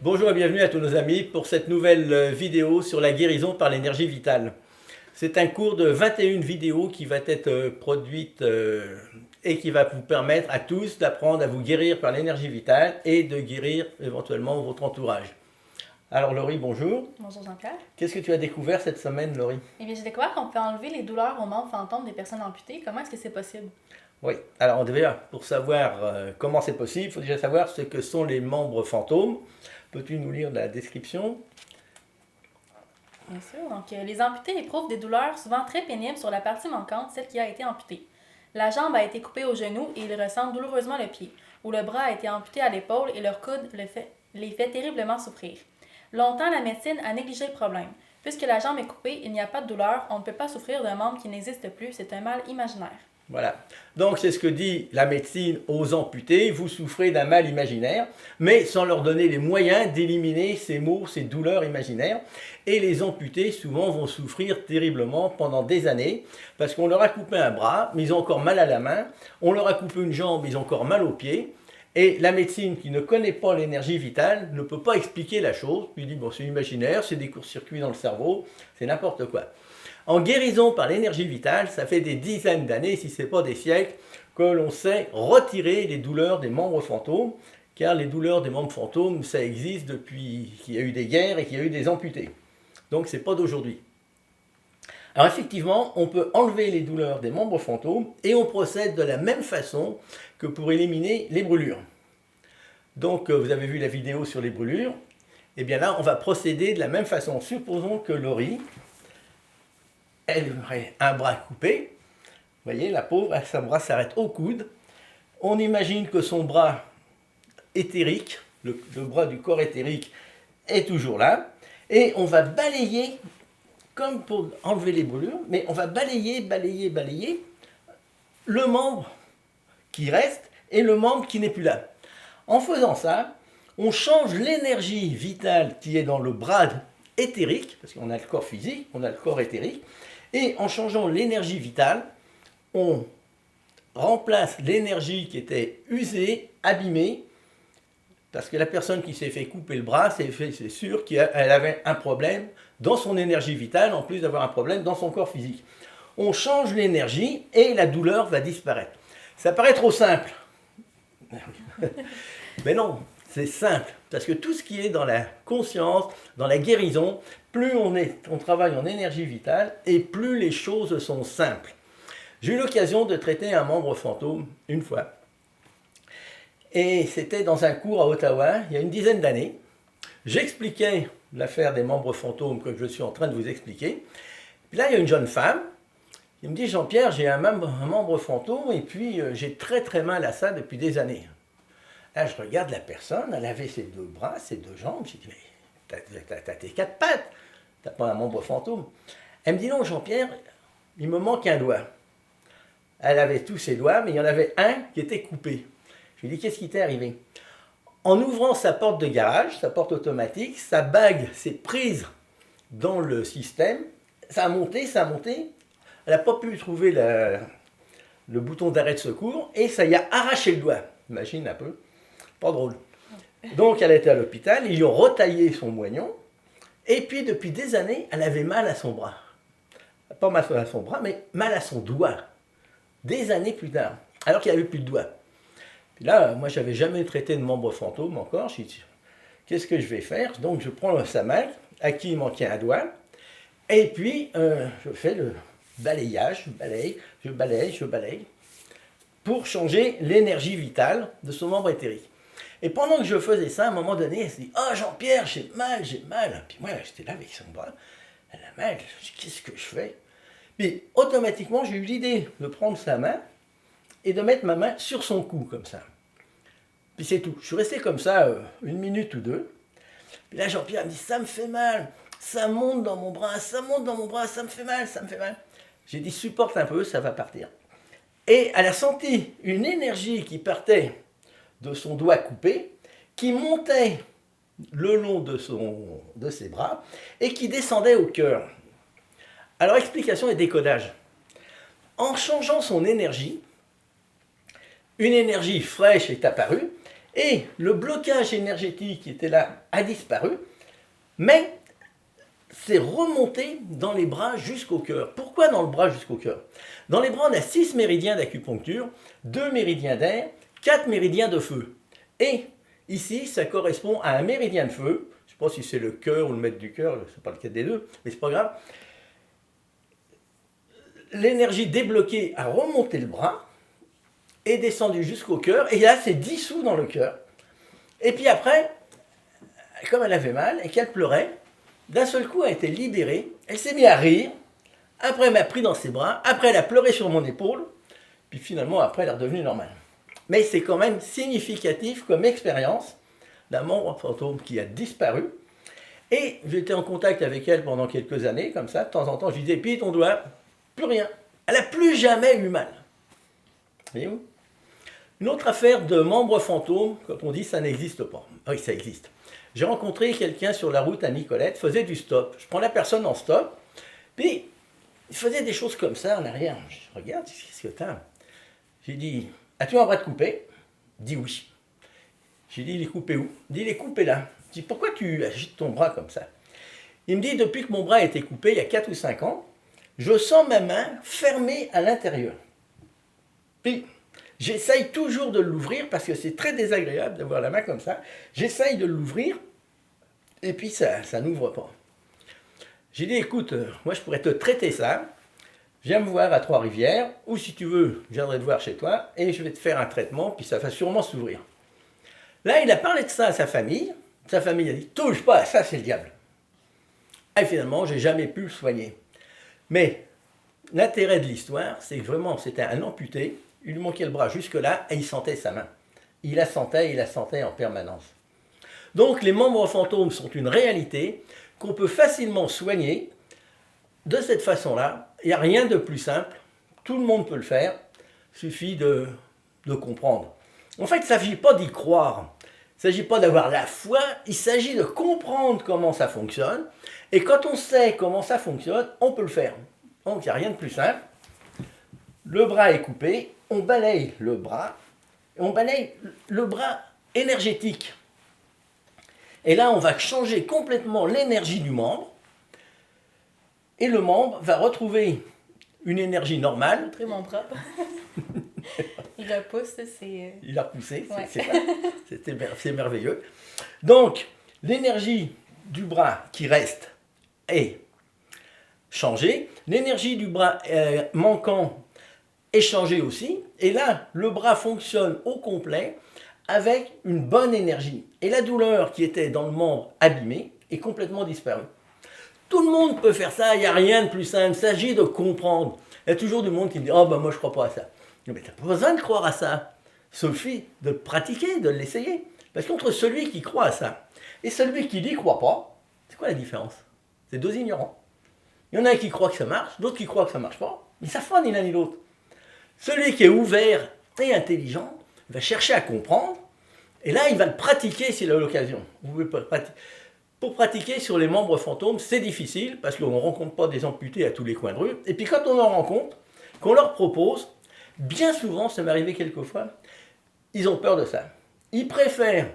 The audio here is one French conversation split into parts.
Bonjour et bienvenue à tous nos amis pour cette nouvelle vidéo sur la guérison par l'énergie vitale. C'est un cours de 21 vidéos qui va être produite et qui va vous permettre à tous d'apprendre à vous guérir par l'énergie vitale et de guérir éventuellement votre entourage. Alors Laurie, bonjour. Bonjour Jean-Pierre. Qu'est-ce que tu as découvert cette semaine, Laurie? Eh bien, j'ai découvert qu'on peut enlever les douleurs aux membres fantômes des personnes amputées. Comment est-ce que c'est possible? Oui, alors déjà, pour savoir comment c'est possible, il faut déjà savoir ce que sont les membres fantômes. Peux-tu nous lire la description? Bien sûr. Donc, les amputés éprouvent des douleurs souvent très pénibles sur la partie manquante, celle qui a été amputée. La jambe a été coupée au genou et ils ressentent douloureusement le pied, ou le bras a été amputé à l'épaule et leur coude les fait terriblement souffrir. Longtemps, la médecine a négligé le problème. Puisque la jambe est coupée, il n'y a pas de douleur, on ne peut pas souffrir d'un membre qui n'existe plus, c'est un mal imaginaire. Voilà. Donc c'est ce que dit la médecine aux amputés, vous souffrez d'un mal imaginaire, mais sans leur donner les moyens d'éliminer ces maux, ces douleurs imaginaires. Et les amputés souvent vont souffrir terriblement pendant des années, parce qu'on leur a coupé un bras, mais ils ont encore mal à la main, on leur a coupé une jambe, ils ont encore mal aux pieds, et la médecine qui ne connaît pas l'énergie vitale ne peut pas expliquer la chose, puis il dit bon c'est imaginaire, c'est des courts-circuits dans le cerveau, c'est n'importe quoi. En guérison par l'énergie vitale, ça fait des dizaines d'années, si ce n'est pas des siècles, que l'on sait retirer les douleurs des membres fantômes, car les douleurs des membres fantômes, ça existe depuis qu'il y a eu des guerres et qu'il y a eu des amputés. Donc ce n'est pas d'aujourd'hui. Alors effectivement, on peut enlever les douleurs des membres fantômes et on procède de la même façon que pour éliminer les brûlures. Donc vous avez vu la vidéo sur les brûlures, et bien là on va procéder de la même façon. Supposons que Laurie, elle aurait un bras coupé, vous voyez, la pauvre, son bras s'arrête au coude. On imagine que son bras éthérique, le bras du corps éthérique, est toujours là. Et on va balayer, comme pour enlever les brûlures, mais on va balayer le membre qui reste et le membre qui n'est plus là. En faisant ça, on change l'énergie vitale qui est dans le bras éthérique, parce qu'on a le corps physique, on a le corps éthérique, et en changeant l'énergie vitale, on remplace l'énergie qui était usée, abîmée, parce que la personne qui s'est fait couper le bras, c'est sûr qu'elle avait un problème dans son énergie vitale, en plus d'avoir un problème dans son corps physique. On change l'énergie et la douleur va disparaître. Ça paraît trop simple. Mais non, c'est simple, parce que tout ce qui est dans la conscience, dans la guérison, plus on travaille en énergie vitale et plus les choses sont simples. J'ai eu l'occasion de traiter un membre fantôme une fois. Et c'était dans un cours à Ottawa, il y a une dizaine d'années. J'expliquais l'affaire des membres fantômes que je suis en train de vous expliquer. Puis là, il y a une jeune femme qui me dit « Jean-Pierre, j'ai un membre fantôme et puis j'ai très très mal à ça depuis des années. » Là, je regarde la personne, elle avait ses deux bras, ses deux jambes. Je dis, mais t'as tes quatre pattes, t'as pas un membre fantôme. Elle me dit, non, Jean-Pierre, il me manque un doigt. Elle avait tous ses doigts, mais il y en avait un qui était coupé. Je lui dis, qu'est-ce qui t'est arrivé? En ouvrant sa porte de garage, sa porte automatique, sa bague s'est prise dans le système. Ça a monté. Elle n'a pas pu trouver le bouton d'arrêt de secours et ça y a arraché le doigt. Imagine un peu. Pas drôle. Donc elle était à l'hôpital, ils lui ont retaillé son moignon, et puis depuis des années, elle avait mal à son bras. Pas mal à son bras, mais mal à son doigt. Des années plus tard, alors qu'il n'y avait plus de doigt. Puis là, moi, j'avais jamais traité de membre fantôme encore. Je me suis dit, qu'est-ce que je vais faire? Donc je prends sa main, à qui il manquait un doigt, et puis je fais le balayage, je balaye, pour changer l'énergie vitale de son membre éthérique. Et pendant que je faisais ça, à un moment donné, elle s'est dit « Ah, Jean-Pierre, j'ai mal. » Puis moi, j'étais là avec son bras. Elle a mal. Je dis « Qu'est-ce que je fais ?» Puis automatiquement, j'ai eu l'idée de prendre sa main et de mettre ma main sur son cou, comme ça. Puis c'est tout. Je suis resté comme ça une minute ou deux. Puis là, Jean-Pierre me dit « Ça me fait mal. Ça monte dans mon bras, ça me fait mal. » J'ai dit supporte un peu, ça va partir. Et elle a senti une énergie qui partait de son doigt coupé, qui montait le long de ses bras et qui descendait au cœur. Alors explication et décodage. En changeant son énergie, une énergie fraîche est apparue et le blocage énergétique qui était là a disparu, mais c'est remonté dans les bras jusqu'au cœur. Pourquoi dans le bras jusqu'au cœur? Dans les bras, on a 6 méridiens d'acupuncture, 2 méridiens d'air, 4 méridiens de feu. Et ici, ça correspond à un méridien de feu. Je ne sais pas si c'est le cœur ou le maître du cœur, c'est pas le cas des deux, mais c'est pas grave. L'énergie débloquée a remonté le bras, est descendue jusqu'au cœur, et là, c'est dissous dans le cœur. Et puis après, comme elle avait mal et qu'elle pleurait, d'un seul coup, elle a été libérée, elle s'est mise à rire, après elle m'a pris dans ses bras, après elle a pleuré sur mon épaule, puis finalement, après, elle est redevenue normale. Mais c'est quand même significatif comme expérience d'un membre fantôme qui a disparu. Et j'étais en contact avec elle pendant quelques années, comme ça, de temps en temps, je lui disais, puis ton doigt, plus rien. Elle n'a plus jamais eu mal. Voyez-vous? Une autre affaire de membres fantômes, quand on dit ça n'existe pas. Oui, ça existe. J'ai rencontré quelqu'un sur la route à Nicolette, faisait du stop. Je prends la personne en stop, puis il faisait des choses comme ça en arrière. Je regarde, qu'est-ce que t'as? J'ai dit, as-tu un bras de coupé? Il dit oui. J'ai dit, il est coupé où? Il dit, il est coupé là. Je dis, pourquoi tu agites ton bras comme ça? Il me dit, depuis que mon bras a été coupé, il y a 4 ou 5 ans, je sens ma main fermée à l'intérieur. Puis, j'essaye toujours de l'ouvrir parce que c'est très désagréable d'avoir la main comme ça. J'essaye de l'ouvrir et puis ça n'ouvre pas. J'ai dit, écoute, moi je pourrais te traiter ça. Viens me voir à Trois-Rivières ou si tu veux, je viendrai te voir chez toi et je vais te faire un traitement puis ça va sûrement s'ouvrir. Là, il a parlé de ça à sa famille. Sa famille a dit, touche pas à ça, c'est le diable. Et finalement, j'ai jamais pu le soigner. Mais l'intérêt de l'histoire, c'est que vraiment, c'était un amputé. Il lui manquait le bras jusque-là et il sentait sa main. Il la sentait en permanence. Donc les membres fantômes sont une réalité qu'on peut facilement soigner de cette façon-là. Il n'y a rien de plus simple. Tout le monde peut le faire. Il suffit de comprendre. En fait, il ne s'agit pas d'y croire. Il ne s'agit pas d'avoir la foi. Il s'agit de comprendre comment ça fonctionne. Et quand on sait comment ça fonctionne, on peut le faire. Donc il n'y a rien de plus simple. Le bras est coupé, on balaye le bras, on balaye le bras énergétique. Et là, on va changer complètement l'énergie du membre, et le membre va retrouver une énergie normale. Montrer mon bras. Il repousse, c'est... Il a repoussé, ouais. c'est merveilleux. Donc, l'énergie du bras qui reste est changée, l'énergie du bras manquant est changée aussi, et là, le bras fonctionne au complet avec une bonne énergie. Et la douleur qui était dans le membre abîmé est complètement disparue. Tout le monde peut faire ça, il n'y a rien de plus simple, il s'agit de comprendre. Il y a toujours du monde qui me dit « Oh, ben moi je ne crois pas à ça ». Mais tu n'as pas besoin de croire à ça. Il suffit de pratiquer, de l'essayer. Parce qu'entre celui qui croit à ça et celui qui n'y croit pas, c'est quoi la différence? C'est deux ignorants. Il y en a un qui croit que ça marche, d'autres qui croient que ça ne marche pas. Ils ne savent pas ni l'un ni l'autre. Celui qui est ouvert et intelligent va chercher à comprendre, et là, il va le pratiquer s'il a l'occasion. Pour pratiquer sur les membres fantômes, c'est difficile, parce qu'on ne rencontre pas des amputés à tous les coins de rue. Et puis quand on en rencontre, qu'on leur propose, bien souvent, ça m'est arrivé quelquefois, ils ont peur de ça. Ils préfèrent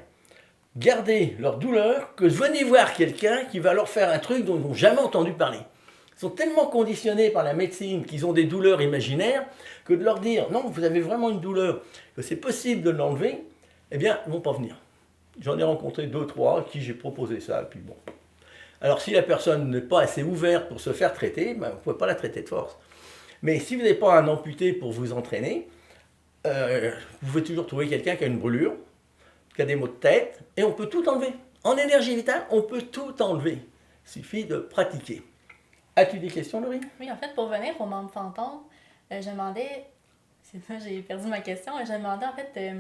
garder leur douleur que de venir voir quelqu'un qui va leur faire un truc dont ils n'ont jamais entendu parler. Ils sont tellement conditionnés par la médecine qu'ils ont des douleurs imaginaires que de leur dire « Non, vous avez vraiment une douleur, que c'est possible de l'enlever », eh bien, ils ne vont pas venir. J'en ai rencontré 2, 3 à qui j'ai proposé ça, puis bon. Alors, si la personne n'est pas assez ouverte pour se faire traiter, ben, vous ne pouvez pas la traiter de force. Mais si vous n'avez pas un amputé pour vous entraîner, vous pouvez toujours trouver quelqu'un qui a une brûlure, qui a des maux de tête, et on peut tout enlever. En énergie vitale, on peut tout enlever. Il suffit de pratiquer. As-tu des questions, Laurie? Oui, en fait, pour venir aux membres fantômes, je me demandais, c'est ça, j'ai perdu ma question, je me demandais en fait,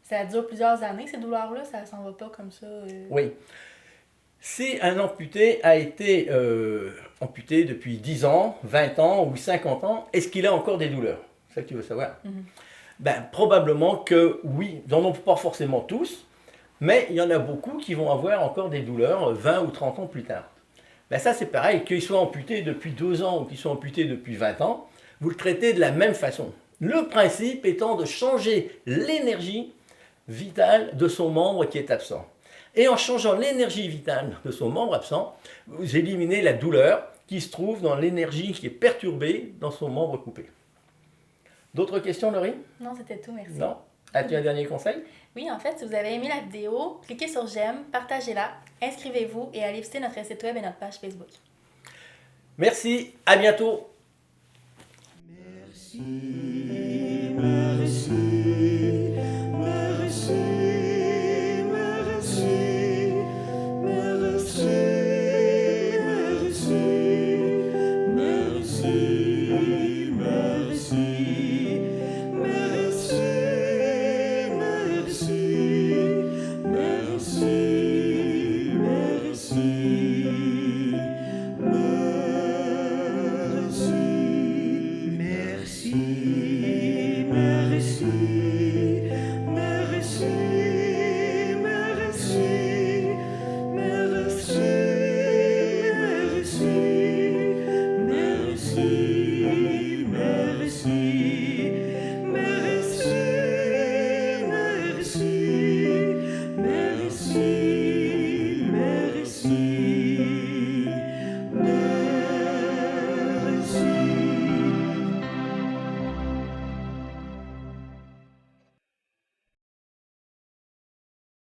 ça dure plusieurs années ces douleurs-là, ça s'en va pas comme ça? Oui. Si un amputé a été amputé depuis 10 ans, 20 ans ou 50 ans, est-ce qu'il a encore des douleurs? C'est ça que tu veux savoir. Ben, probablement que oui, ils n'en ont pas forcément tous, mais il y en a beaucoup qui vont avoir encore des douleurs 20 ou 30 ans plus tard. Ben ça c'est pareil, qu'ils soient amputés depuis 2 ans ou qu'ils soient amputés depuis 20 ans, vous le traitez de la même façon. Le principe étant de changer l'énergie vitale de son membre qui est absent. Et en changeant l'énergie vitale de son membre absent, vous éliminez la douleur qui se trouve dans l'énergie qui est perturbée dans son membre coupé. D'autres questions, Laurie? Non, c'était tout, merci. Non? As-tu un dernier conseil? Oui, en fait, si vous avez aimé la vidéo, cliquez sur j'aime, partagez-la, inscrivez-vous et allez visiter notre site web et notre page Facebook. Merci, à bientôt. Merci.